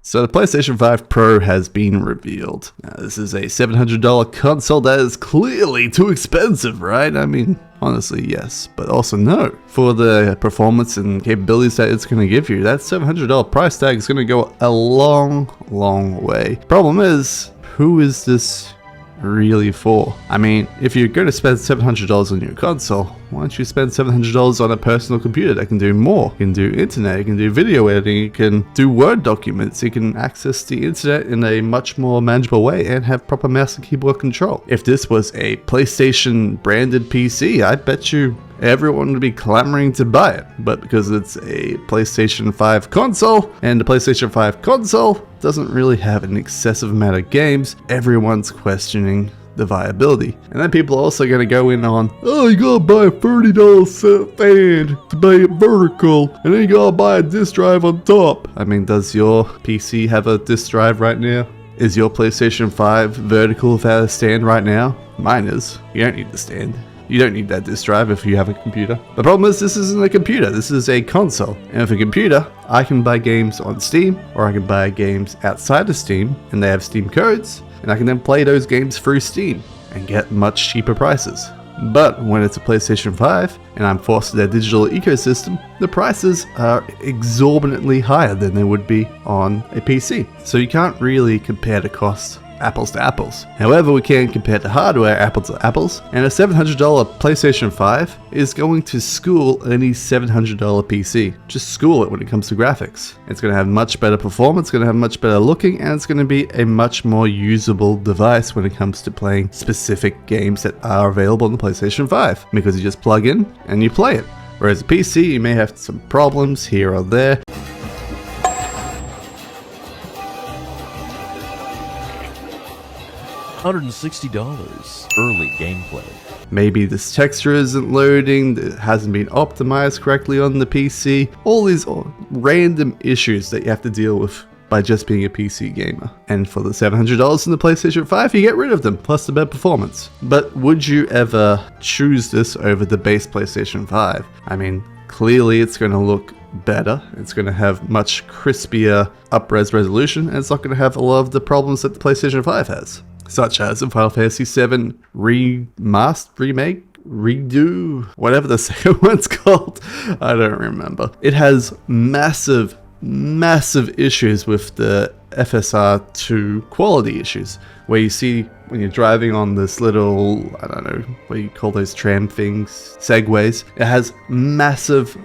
So the PlayStation 5 Pro has been revealed. Now, this is a $700 console that is clearly too expensive, right? I mean, honestly, yes, but also no. For the performance and capabilities that it's going to give you, that $700 price tag is going to go a long, long way. Problem is, who is this really for? I mean, if you're going to spend $700 on your console, why don't you spend $700 on a personal computer that can do more? You can do internet, you can do video editing, you can do Word documents, you can access the internet in a much more manageable way and have proper mouse and keyboard control. If this was a PlayStation branded PC, I bet you everyone would be clamoring to buy it. But because it's a PlayStation 5 console, and the PlayStation 5 console doesn't really have an excessive amount of games, everyone's questioning the viability. And then people are also going to go in on, oh, you gotta buy a $30 fan to buy it vertical, and then you gotta buy a disk drive on top. I mean, does your PC have a disk drive right now? Is your PlayStation 5 vertical without a stand right now? Mine is. You don't need the stand. You don't need that disk drive if you have a computer. The problem is, this isn't a computer, this is a console. And with a computer, I can buy games on Steam, or I can buy games outside of Steam, and they have Steam codes, and I can then play those games through Steam and get much cheaper prices. But when it's a PlayStation 5, and I'm forced to their digital ecosystem, the prices are exorbitantly higher than they would be on a PC. So you can't really compare the cost apples to apples. However, we can compare the hardware apples to apples, and a $700 PlayStation 5 is going to school any $700 PC. Just school it when it comes to graphics. It's going to have much better performance, it's going to have much better looking, and it's going to be a much more usable device when it comes to playing specific games that are available on the PlayStation 5, because you just plug in and you play it. Whereas a PC, you may have some problems here or there. $160 early gameplay. Maybe this texture isn't loading, it hasn't been optimized correctly on the PC. All these random issues that you have to deal with by just being a PC gamer. And for the $700 in the PlayStation 5, you get rid of them, plus the better performance. But would you ever choose this over the base PlayStation 5? I mean, clearly it's going to look better, it's going to have much crispier up-res resolution, and it's not going to have a lot of the problems that the PlayStation 5 has. Such as in Final Fantasy VII Remastered, Remake, Redo, whatever the second one's called, I don't remember. It has massive issues with the FSR2 quality issues, where you see when you're driving on this little, I don't know, what you call those tram things, segways, it has massive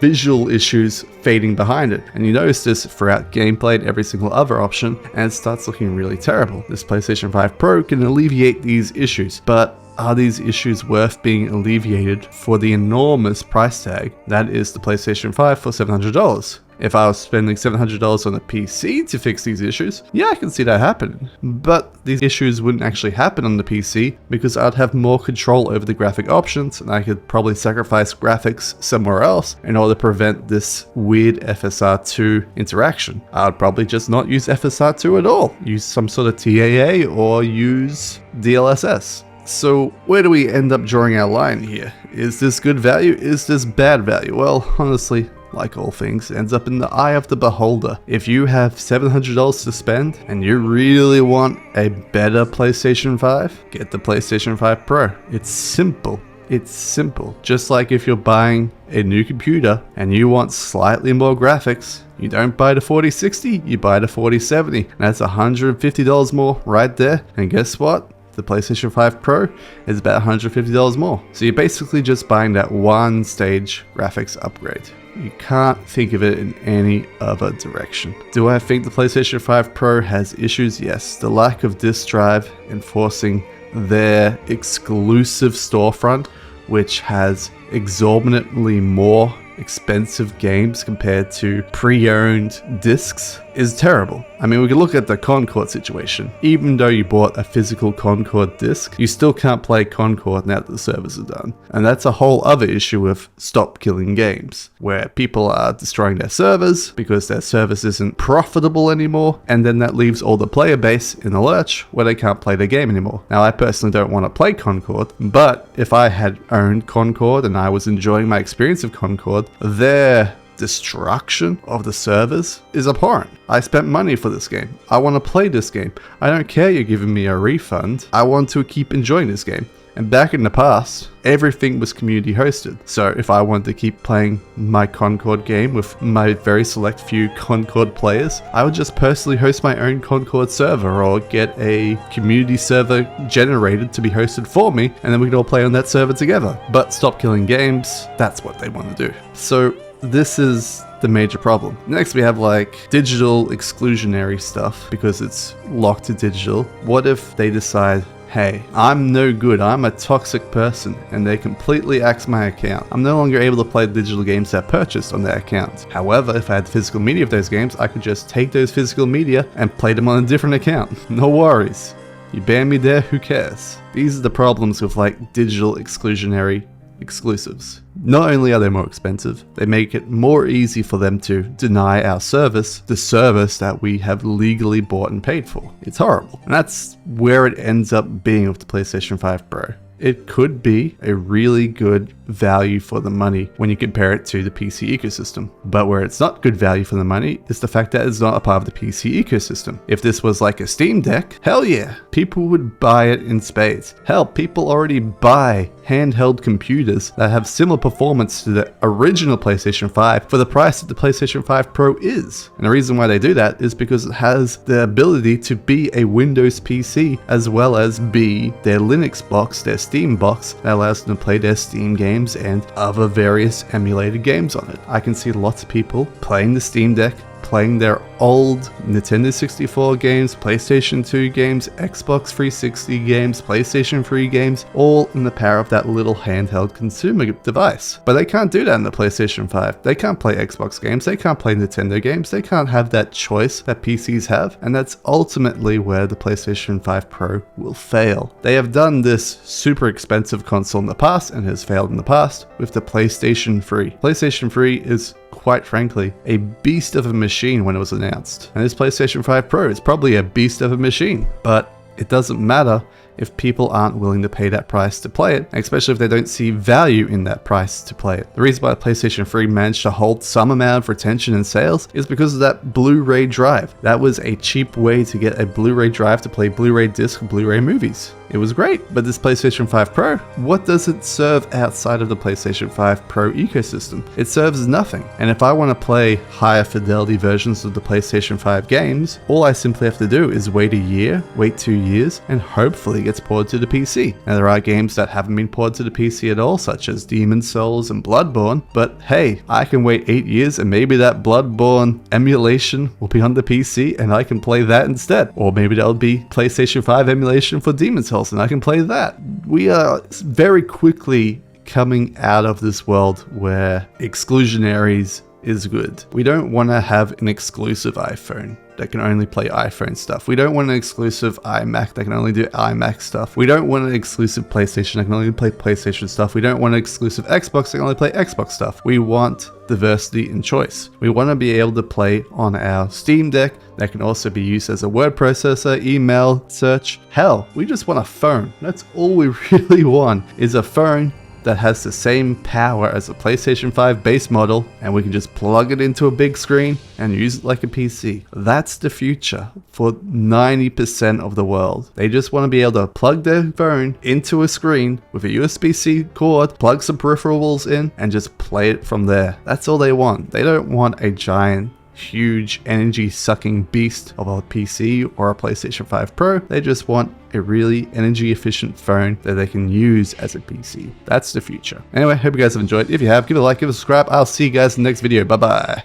visual issues fading behind it. And you notice this throughout gameplay and every single other option, and it starts looking really terrible. This PlayStation 5 Pro can alleviate these issues, but are these issues worth being alleviated for the enormous price tag that is the PlayStation 5 for $700? If I was spending $700 on a PC to fix these issues, yeah, I can see that happening. But these issues wouldn't actually happen on the PC because I'd have more control over the graphic options, and I could probably sacrifice graphics somewhere else in order to prevent this weird FSR2 interaction. I'd probably just not use FSR2 at all. Use some sort of TAA or use DLSS. So where do we end up drawing our line here? Is this good value? Is this bad value? Well, honestly, like all things, ends up in the eye of the beholder. If you have $700 to spend and you really want a better PlayStation 5, get the PlayStation 5 Pro. It's simple. It's simple. Just like if you're buying a new computer and you want slightly more graphics, you don't buy the 4060, you buy the 4070. And that's $150 more right there. And guess what? The PlayStation 5 Pro is about $150 more. So you're basically just buying that one stage graphics upgrade. You can't think of it in any other direction. Do I think the PlayStation 5 Pro has issues? Yes. The lack of disk drive enforcing their exclusive storefront, which has exorbitantly more expensive games compared to pre-owned discs, is terrible. I mean, we can look at the Concord situation. Even though you bought a physical Concord disc, you still can't play Concord now that the servers are done. And that's a whole other issue with stop killing games, where people are destroying their servers because their service isn't profitable anymore, and then that leaves all the player base in the lurch where they can't play the game anymore. Now, I personally don't want to play Concord, but if I had owned Concord and I was enjoying my experience of Concord, their destruction of the servers is abhorrent. I spent money for this game. I want to play this game. I don't care you're giving me a refund. I want to keep enjoying this game. And back in the past, everything was community hosted. So if I wanted to keep playing my Concord game with my very select few Concord players, I would just personally host my own Concord server or get a community server generated to be hosted for me, and then we could all play on that server together. But stop killing games, that's what they want to do. So this is the major problem. Next we have like digital exclusionary stuff because it's locked to digital. What if they decide, hey, I'm no good, I'm a toxic person, and they completely axe my account. I'm no longer able to play digital games that I purchased on their account. However, if I had physical media of those games, I could just take those physical media and play them on a different account. No worries. You ban me there, who cares? These are the problems with like digital exclusionary exclusives. Not only are they more expensive, they make it more easy for them to deny our service, the service that we have legally bought and paid for. It's horrible. And that's where it ends up being with the PlayStation 5 Pro. It could be a really good value for the money when you compare it to the PC ecosystem. But where it's not good value for the money is the fact that it's not a part of the PC ecosystem. If this was like a Steam Deck, hell yeah, people would buy it in spades. Hell, people already buy handheld computers that have similar performance to the original PlayStation 5 for the price that the PlayStation 5 Pro is. And the reason why they do that is because it has the ability to be a Windows PC as well as be their Linux box, their Steam box that allows them to play their Steam games and other various emulated games on it. I can see lots of people playing the Steam Deck, playing their old Nintendo 64 games, PlayStation 2 games, Xbox 360 games, PlayStation 3 games, all in the power of that little handheld consumer device. But they can't do that in the PlayStation 5. They can't play Xbox games, they can't play Nintendo games, they can't have that choice that PCs have, and that's ultimately where the PlayStation 5 Pro will fail. They have done this super expensive console in the past and has failed in the past with the PlayStation 3. PlayStation 3 is quite frankly a beast of a machine when it was announced, and this PlayStation 5 Pro is probably a beast of a machine, but it doesn't matter if people aren't willing to pay that price to play it, especially if they don't see value in that price to play it. The reason why PlayStation 3 managed to hold some amount of retention in sales is because of that Blu-ray drive. That was a cheap way to get a Blu-ray drive to play Blu-ray disc, Blu-ray movies. It was great, but this PlayStation 5 Pro, what does it serve outside of the PlayStation 5 Pro ecosystem? It serves nothing. And if I want to play higher fidelity versions of the PlayStation 5 games, all I simply have to do is wait a year, wait 2 years, and hopefully it gets ported to the PC. Now there are games that haven't been ported to the PC at all, such as Demon's Souls and Bloodborne, but hey, I can wait 8 years and maybe that Bloodborne emulation will be on the PC and I can play that instead. Or maybe that'll be PlayStation 5 emulation for Demon's Souls and I can play that. We are very quickly coming out of this world where exclusionaries is good. We don't want to have an exclusive iPhone that can only play iPhone stuff. We don't want an exclusive iMac that can only do iMac stuff. We don't want an exclusive PlayStation that can only play PlayStation stuff. We don't want an exclusive Xbox that can only play Xbox stuff. We want diversity and choice. We want to be able to play on our Steam Deck that can also be used as a word processor, email, search. Hell, we just want a phone. That's all we really want, is a phone that has the same power as a PlayStation 5 base model, and we can just plug it into a big screen and use it like a PC. That's the future for 90% of the world. They just want to be able to plug their phone into a screen with a USB-C cord, plug some peripherals in, and just play it from there. That's all they want. They don't want a giant, huge energy sucking beast of a PC or a PlayStation 5 Pro. They just want a really energy efficient phone that they can use as a PC. That's the future. Anyway, hope you guys have enjoyed. If you have, give it a like, give it a subscribe. I'll see you guys in the next video. Bye bye.